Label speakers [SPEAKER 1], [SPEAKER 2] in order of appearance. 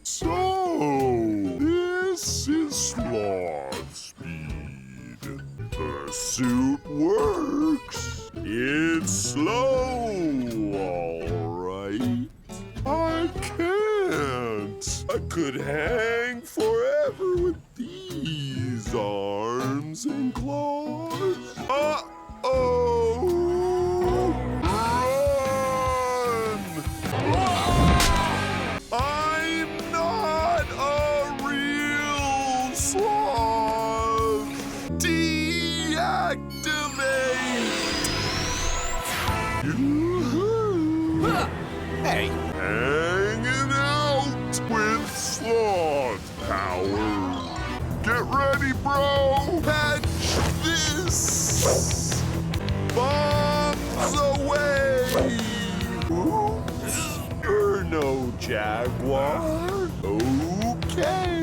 [SPEAKER 1] So, this is Sloth Speed. The suit works. It's slow, all right. I can't. I could hang forever with these arms and claws. Uh-oh! Run! I'm not a real sloth. Deactivate!
[SPEAKER 2] Hey,
[SPEAKER 1] Hanging out with sloth power. Get ready, bro! Catch this! Bombs away! Oops, you're no jaguar. Okay.